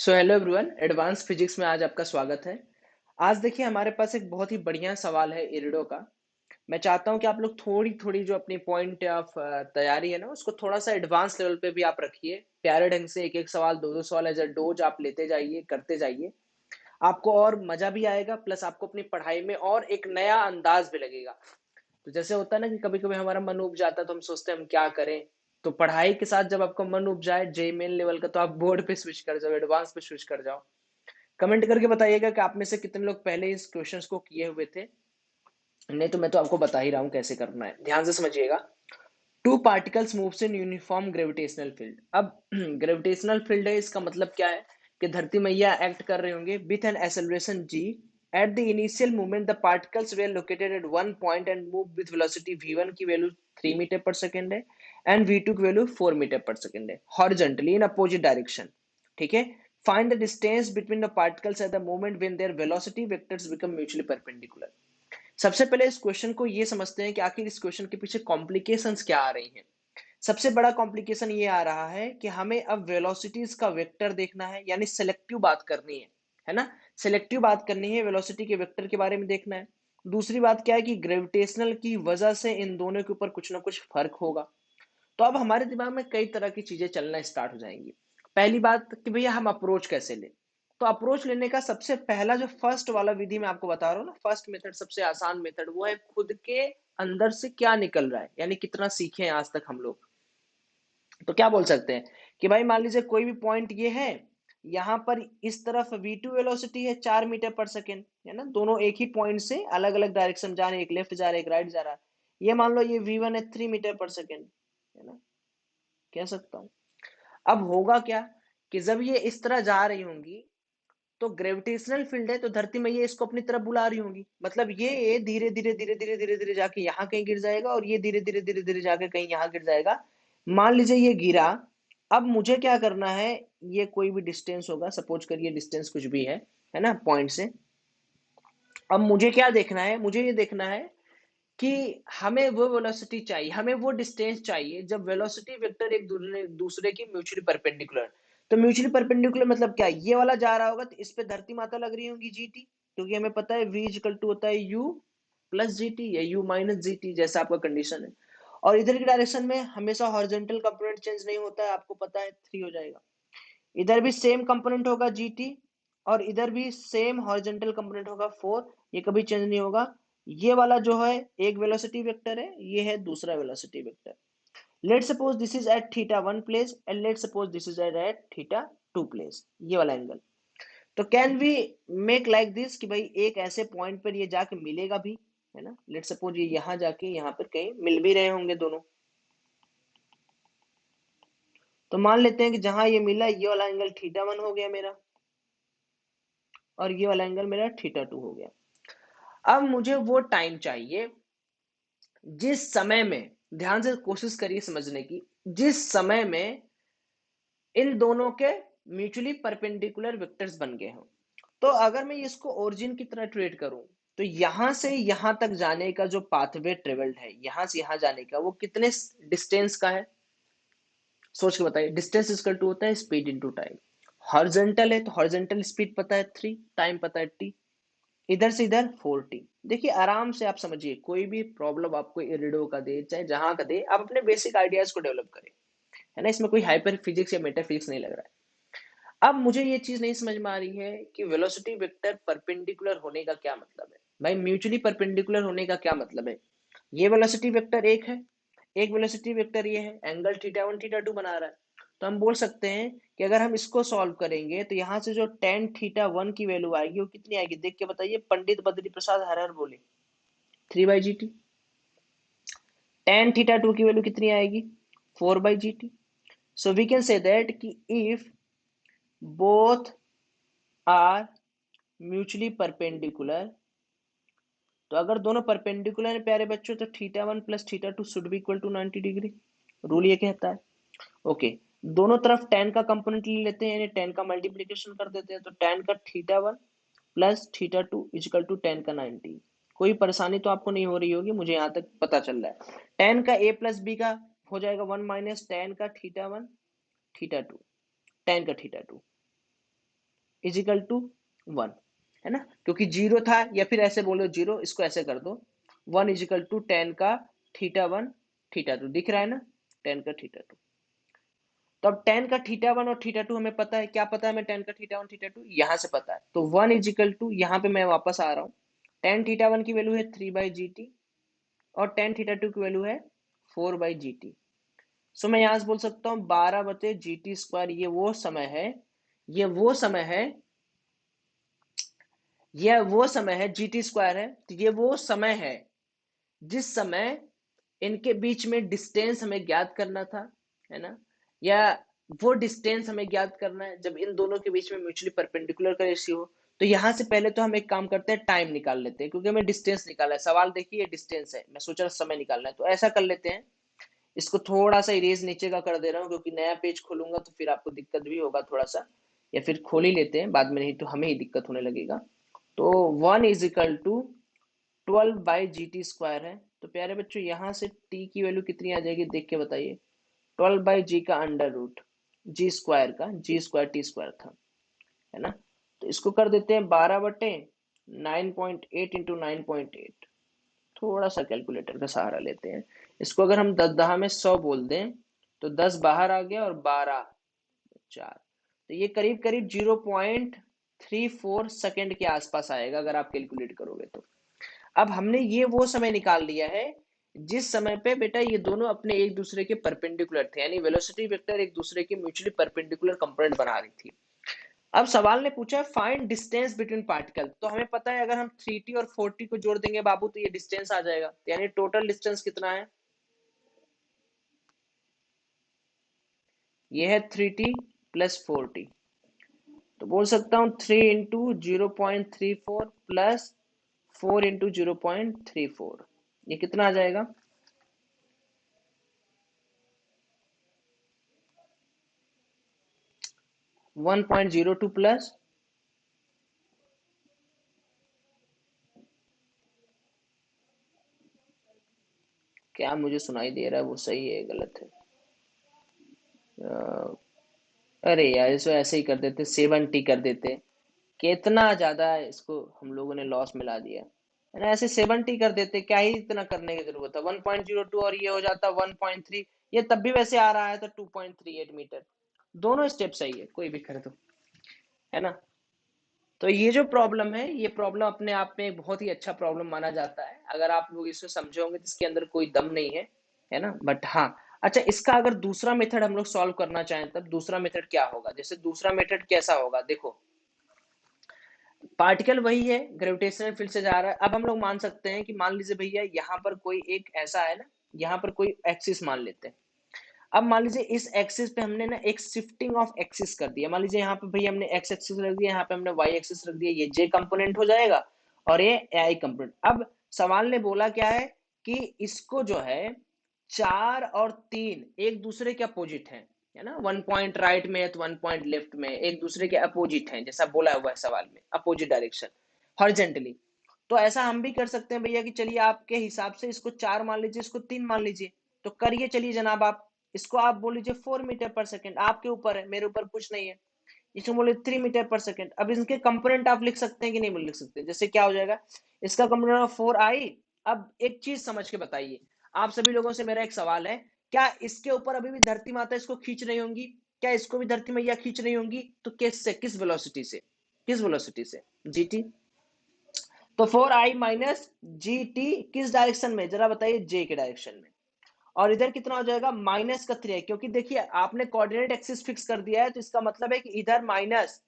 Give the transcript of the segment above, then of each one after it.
So hello everyone, advance physics में आज आपका स्वागत है। आज देखिए हमारे पास एक बहुत ही बढ़िया सवाल है इरिडो का। मैं चाहता हूं कि आप लोग थोड़ी थोड़ी जो अपनी पॉइंट ऑफ तैयारी है ना उसको थोड़ा सा एडवांस लेवल पे भी आप रखिए। प्यारे ढंग से एक एक सवाल दो दो सवाल एज अ डोज आप लेते जाइए, करते जाइए। आपको और मजा भी आएगा, प्लस आपको अपनी पढ़ाई में और एक नया अंदाज भी लगेगा। तो जैसे होता है ना कि कभी कभी हमारा मन उब जाता है तो हम सोचते हैं हम क्या करें। तो पढ़ाई के साथ जब आपका मन उब जाए जे मेन लेवल का, तो आप बोर्ड पे स्विच कर जाओ, एडवांस पे स्विच कर जाओ। कमेंट करके बताइएगा कि आप में से कितने लोग पहले इस क्वेश्चंस को किए हुए थे। नहीं तो मैं तो आपको बता ही रहा हूँ कैसे करना है, ध्यान से समझिएगा। Two particles moves in uniform gravitational field. अब ग्रेविटेशनल फील्ड है, इसका मतलब क्या है कि धरती मैया एक्ट कर रहे होंगे with an acceleration g। At the initial movement the particles were located at one point and move with velocity v1 की वैल्यू 3 मीटर पर सेकेंड है एंड v2 की वैल्यू 4 मीटर पर सेकेंड है, हॉरिजॉन्टली इन अपोजिट डायरेक्शन। ठीक है। Find the distance between the particles at the moment when their velocity vectors become mutually perpendicular. सबसे पहले इस क्वेश्चन को ये समझते हैं कि आखिर इस क्वेश्चन के पीछे कॉम्प्लिकेशंस क्या आ रही हैं। सबसे बड़ा कॉम्प्लिकेशन ये आ रहा है कि हमें अब वेलोसिटीज का वेक्टर देखना है, यानी सेलेक्टिव बात करनी है ना। सेलेक्टिव बात करनी है, वेलोसिटी के वेक्टर के बारे में देखना है। दूसरी बात क्या है कि ग्रेविटेशनल की वजह से इन दोनों के ऊपर कुछ ना कुछ फर्क होगा। तो अब हमारे दिमाग में कई तरह की चीजें चलना स्टार्ट हो जाएंगी। पहली बात कि भैया हम अप्रोच कैसे लें। तो अप्रोच लेने का सबसे पहला जो फर्स्ट वाला विधि मैं आपको बता रहा हूँ ना, फर्स्ट मेथड, सबसे आसान मेथड, वो है खुद के अंदर से क्या निकल रहा है, यानी कितना सीखे हैं आज तक हम लोग। तो क्या बोल सकते हैं कि भाई मान लीजिए कोई भी पॉइंट ये है, यहाँ पर इस तरफ v2 वेलोसिटी है 4 मीटर पर सेकेंड, है ना। दोनों एक ही पॉइंट से अलग अलग डायरेक्शन जा रहे हैं, एक लेफ्ट जा रहा है एक राइट जा रहा है। ये मान लो ये v1 है 3 मीटर पर सेकेंड, है ना, कह सकता हूँ। अब होगा क्या कि जब ये इस तरह जा रही होंगी तो ग्रेविटेशनल फील्ड है, तो धरती में ये इसको अपनी तरफ बुला रही होंगी। मतलब ये धीरे धीरे धीरे धीरे धीरे धीरे जाके यहाँ कहीं गिर जाएगा और ये धीरे धीरे धीरे धीरे जाके कहीं यहाँ गिर जाएगा। मान लीजिए ये गिरा। अब मुझे क्या करना है, ये कोई भी डिस्टेंस होगा, सपोज करिए डिस्टेंस कुछ भी है ना, पॉइंट से। अब मुझे क्या देखना है, मुझे ये देखना है कि हमें वो वेलोसिटी चाहिए, हमें वो डिस्टेंस चाहिए जब वेलोसिटी वेक्टर एक दूसरे दूसरे की म्यूचुअली परपेंडिकुलर। तो म्यूचुअली परपेंडिकुलर मतलब क्या है, ये वाला जा रहा होगा तो इस पे धरती माता लग रही होगी जीटी, क्योंकि हमें पता है v इक्वल टू होता है u प्लस जीटी या u माइनस जीटी, जैसा आपका कंडीशन है। और इधर की डायरेक्शन में हमेशा हॉरिजॉन्टल कंपोनेंट चेंज नहीं होता है, आपको पता है 3 हो जाएगा। इधर भी सेम कंपोनेंट होगा जीटी और इधर भी सेम हॉरिजॉन्टल कंपोनेंट होगा 4, ये कभी चेंज नहीं होगा। ये वाला जो है एक वेलोसिटी वेक्टर है, ये है दूसरा velocity vector. Let suppose this is at theta 1 place and let suppose this is at theta 2 place, ये वाला एंगल। तो can we make like this कि भाई एक ऐसे पॉइंट पर ये जाके मिलेगा भी, है ना। लेट सपोज ये यहाँ जाके यहाँ पर कहीं मिल भी रहे होंगे दोनों। तो मान लेते हैं कि जहां ये मिला ये वाला एंगल थीटा 1 हो गया मेरा, और ये वाला एंगल मेरा थीटा 2 हो गया। अब मुझे वो टाइम चाहिए जिस समय में, ध्यान से कोशिश करिए समझने की, जिस समय में इन दोनों के म्यूचुअली परपेंडिकुलर वेक्टर्स बन गए हों। तो अगर मैं इसको ओरिजिन की तरह ट्रीट करूं, तो यहां से यहां तक जाने का जो पाथवे ट्रेवल्ड है, यहां से यहां जाने का, वो कितने डिस्टेंस का है, सोच के बताइए। डिस्टेंस इक्वल टू होता है स्पीड इनटू टाइम। हॉरिजॉन्टल है तो हॉरिजॉन्टल स्पीड पता है 3, टाइम पता है t, इधर से इधर 4t। देखिए आराम से आप समझिए, कोई भी प्रॉब्लम आपको इरिडो का दे चाहे जहां का दे, आप अपने बेसिक आइडियाज को डेवलप करें, है ना। इसमें कोई हाइपर फिजिक्स या मेटाफिजिक्स नहीं लग रहा है। अब मुझे ये चीज नहीं समझ में आ रही है कि वेलोसिटी वेक्टर परपेंडिकुलर होने का क्या मतलब है। भाई म्यूचुअली परपेंडिकुलर होने का क्या मतलब है। ये वेलोसिटी वेक्टर एक है, एक वेलोसिटी वेक्टर ये है, एंगल थीटा 1 थीटा 2 बना रहा है। तो हम बोल सकते हैं कि अगर हम इसको सॉल्व करेंगे तो यहाँ से जो टेन थीटा 1 की वैल्यू आएगी वो कितनी आएगी, देख के बताइए। पंडित बद्री प्रसाद हर हर बोले 3/gt। टेन थीटा 2 की वैल्यू कितनी आएगी, 4/gt। So we can say that कि if both are mutually perpendicular, तो अगर दोनों परपेंडिकुलर है प्यारे बच्चों, तो theta 1 plus theta 2 should be equal to 90 degree. Rule ये कहता है। ओके, दोनों तरफ tan का कंपोनेंट ले लेते हैं, यानी tan का मल्टीप्लीकेशन कर देते हैं। तो tan का theta 1 plus theta 2 equal to tan का 90। कोई परेशानी तो आपको नहीं हो रही होगी, मुझे यहाँ तक पता चल रहा है। tan का a प्लस बी का हो जाएगा 1 माइनस tan का थीटा 1 थीटा 2, tan का थीटा 2। इज इक्वल टू 1, है ना, क्योंकि 0 था, या फिर ऐसे बोलो 0, इसको ऐसे कर दो, 1 इज इक्वल टू 10 का θ1 θ2, दिख रहा है ना, 10 का θ2। तो अब 10 का θ1 और θ2 हमें पता है, क्या पता है हमें 10 का θ1 θ2 यहाँ से पता है, तो 1 इज इक्वल टू, यहाँ पे मैं वापस आ रहा हूँ, 10 θ1 की वैल्यू है 3/gt और 10 θ2 की वैल्यू है 4/gt। सो मैं यहाँ से बोल सकता हूँ 12/gt², ये वो समय है, यह वो समय है, GT² है, तो ये वो समय है जिस समय इनके बीच में डिस्टेंस हमें ज्ञात करना था, है ना, या वो डिस्टेंस हमें ज्ञात करना है जब इन दोनों के बीच में म्यूचुअली परपेंडिकुलर का रेशियो हो। तो यहां से पहले तो हम एक काम करते हैं, टाइम निकाल लेते हैं, क्योंकि हमें डिस्टेंस निकालना है, सवाल देखिए डिस्टेंस है, मैं सोच रहा समय निकालना है, तो ऐसा कर लेते हैं, इसको थोड़ा सा इरेज नीचे का कर दे रहा हूँ, क्योंकि नया पेज खोलूंगा तो फिर आपको दिक्कत भी होगा थोड़ा सा, या फिर खोल ही लेते हैं बाद में, नहीं तो हमें ही दिक्कत होने लगेगा। तो 1 इज इक्वल टू 12/gt² है, तो प्यारे बच्चों यहाँ से t की वैल्यू कितनी आ जाएगी, देख के बताइए, 12/g का अंडर रूट g² था, है ना, तो इसको कर देते हैं 12/9.8 इंटू 9.8, थोड़ा सा कैलकुलेटर का सहारा लेते हैं, इसको अगर हम 10 दहा में 100 बोल दें तो 10 बाहर आ गया और 12 4, तो ये करीब करीब 0.34 सेकेंड के आसपास आएगा अगर आप कैलकुलेट करोगे तो। अब हमने ये वो समय निकाल लिया है जिस समय पे बेटा ये दोनों अपने एक दूसरे के परपेंडिकुलर थे, यानी वेलोसिटी वेक्टर एक दूसरे के म्यूचुअली परपेंडिकुलर कंपोनेंट बना रही थी। अब सवाल ने पूछा है फाइंड डिस्टेंस बिटवीन पार्टिकल, तो हमें पता है अगर हम 3t और 4t को जोड़ देंगे बाबू तो ये डिस्टेंस आ जाएगा, यानी टोटल डिस्टेंस कितना है, ये है 3t प्लस 4t, तो बोल सकता हूँ 3 इंटू 0.34 प्लस 4 इंटू 0.34, ये कितना आ जाएगा, 1.02 प्लस, क्या मुझे सुनाई दे रहा है वो सही है गलत है, अ, अरे यार इसको ऐसे ही कर देते, 70 कर देते, कितना ज्यादा इसको हम लोगों ने लॉस मिला दिया, है ना, ऐसे 70 कर देते, क्या ही इतना करने की जरूरत है, 1.02 और ये हो जाता 1.3, ये तब भी वैसे आ रहा है तो 2.38 मीटर, दोनों स्टेप सही है, कोई भी कर दो, है ना। तो ये जो प्रॉब्लम है, ये प्रॉब्लम अपने आप में एक बहुत ही अच्छा प्रॉब्लम माना जाता है, अगर आप लोग इसको समझोगे तो इसके अंदर कोई दम नहीं है ना, बट हाँ, अच्छा इसका अगर दूसरा मेथड हम लोग सॉल्व करना चाहें तब दूसरा मेथड क्या होगा, जैसे दूसरा मेथड कैसा होगा, देखो पार्टिकल वही है, ग्रेविटेशनल फील्ड से जा रहा है, अब हम लोग मान सकते हैं कि मान लीजिए भैया यहाँ पर कोई एक ऐसा है ना, यहाँ पर कोई एक्सिस मान लेते हैं, अब मान लीजिए इस एक्सिस पे हमने ना एक शिफ्टिंग ऑफ एक्सिस कर दिया, मान लीजिए यहाँ पे भैया हमने एक्स एक्सिस रख दिया, यहाँ पे हमने वाई एक्सिस रख दिया, ये जे कंपोनेंट हो जाएगा और ये आई कंपोनेंट। अब सवाल ने बोला क्या है कि इसको जो है 4 और 3 एक दूसरे के अपोजिट है ना, 1 पॉइंट राइट में है तो 1 पॉइंट लेफ्ट में, एक दूसरे के अपोजिट है, जैसा बोला हुआ है सवाल में, अपोजिट डायरेक्शन हॉरिजेंटली। तो ऐसा हम भी कर सकते हैं भैया कि चलिए आपके हिसाब से इसको 4 मान लीजिए, इसको 3 मान लीजिए, तो करिए चलिए जनाब, आप इसको आप बोल लीजिए 4 मीटर पर सेकंड, आपके ऊपर है, मेरे ऊपर कुछ नहीं है, इसको बोले 3 मीटर पर सेकंड। अब इसके कंपोनेंट आप लिख सकते हैं कि नहीं लिख सकते, जैसे क्या हो जाएगा, इसका कंपोनेंट 4i। अब एक चीज समझ के बताइए, आप सभी लोगों से मेरा एक सवाल है, क्या इसके ऊपर अभी भी धरती माता इसको खींच रही होंगी, क्या इसको भी धरती मैया खींच रही होंगी, तो किससे, किस वेलोसिटी से, किस वेलोसिटी से, जीटी। तो 4i माइनस जी टी किस डायरेक्शन में, जरा बताइए, जे के डायरेक्शन में। और इधर कितना हो जाएगा, माइनस का 3i, क्योंकि देखिए आपने कोऑर्डिनेट एक्सिस फिक्स कर दिया है, तो इसका मतलब है कि इधर माइनस,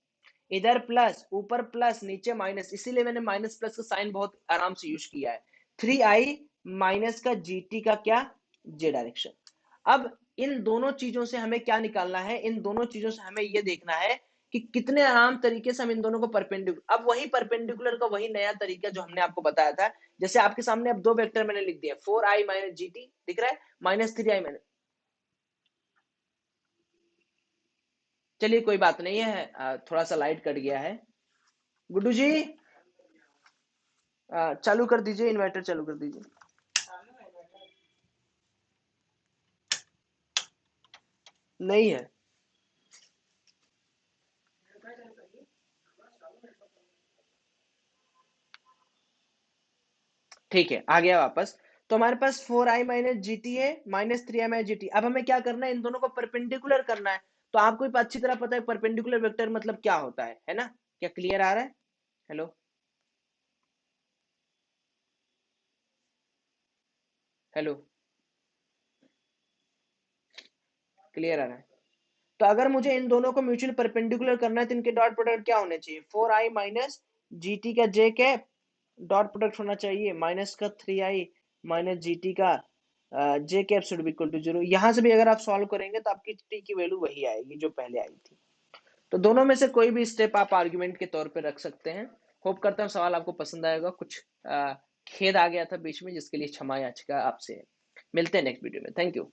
इधर प्लस, ऊपर प्लस नीचे माइनस, इसीलिए मैंने माइनस प्लस का साइन बहुत आराम से यूज किया है, 3i माइनस का जीटी का क्या, जे डायरेक्शन। अब इन दोनों चीजों से हमें क्या निकालना है, इन दोनों चीजों से हमें यह देखना है कि कितने आराम तरीके से हम इन दोनों को परपेंडिकुलर, अब वही परपेंडिकुलर का वही नया तरीका जो हमने आपको बताया था, जैसे आपके सामने अब दो वेक्टर मैंने लिख दिया, 4i माइनस जी टी दिख रहा है, माइनस 3i माइनस, चलिए कोई बात नहीं है, थोड़ा सा लाइट कट गया है। गुड्डू जी चालू कर दीजिए, इन्वर्टर चालू कर दीजिए। नहीं है, ठीक है, आ गया वापस। तो हमारे पास 4i - gt है, -3i - gt। अब हमें क्या करना है, इन दोनों को परपेंडिकुलर करना है। तो आपको भी अच्छी तरह पता है परपेंडिकुलर वेक्टर मतलब क्या होता है ना? क्या क्लियर आ रहा है? हेलो, हेलो, क्लियर आ रहा है? तो अगर मुझे इन दोनों को म्यूचुअल परपेंडिकुलर करना है तो इनके डॉट प्रोडक्ट क्या होने चाहिए? 4i - gt का जे कैप डॉट प्रोडक्ट होना चाहिए, माइनस का 3i - gt का J cap should be equal to 0। यहां से भी अगर आप सॉल्व करेंगे तो आपकी टी की वैल्यू वही आएगी जो पहले आई थी। तो दोनों में से कोई भी स्टेप आप आर्गुमेंट के तौर पे रख सकते हैं। होप करता हूँ सवाल आपको पसंद आएगा। कुछ खेद आ गया था बीच में, जिसके लिए क्षमा याचिका आपसे। मिलते हैं नेक्स्ट वीडियो में। Thank you.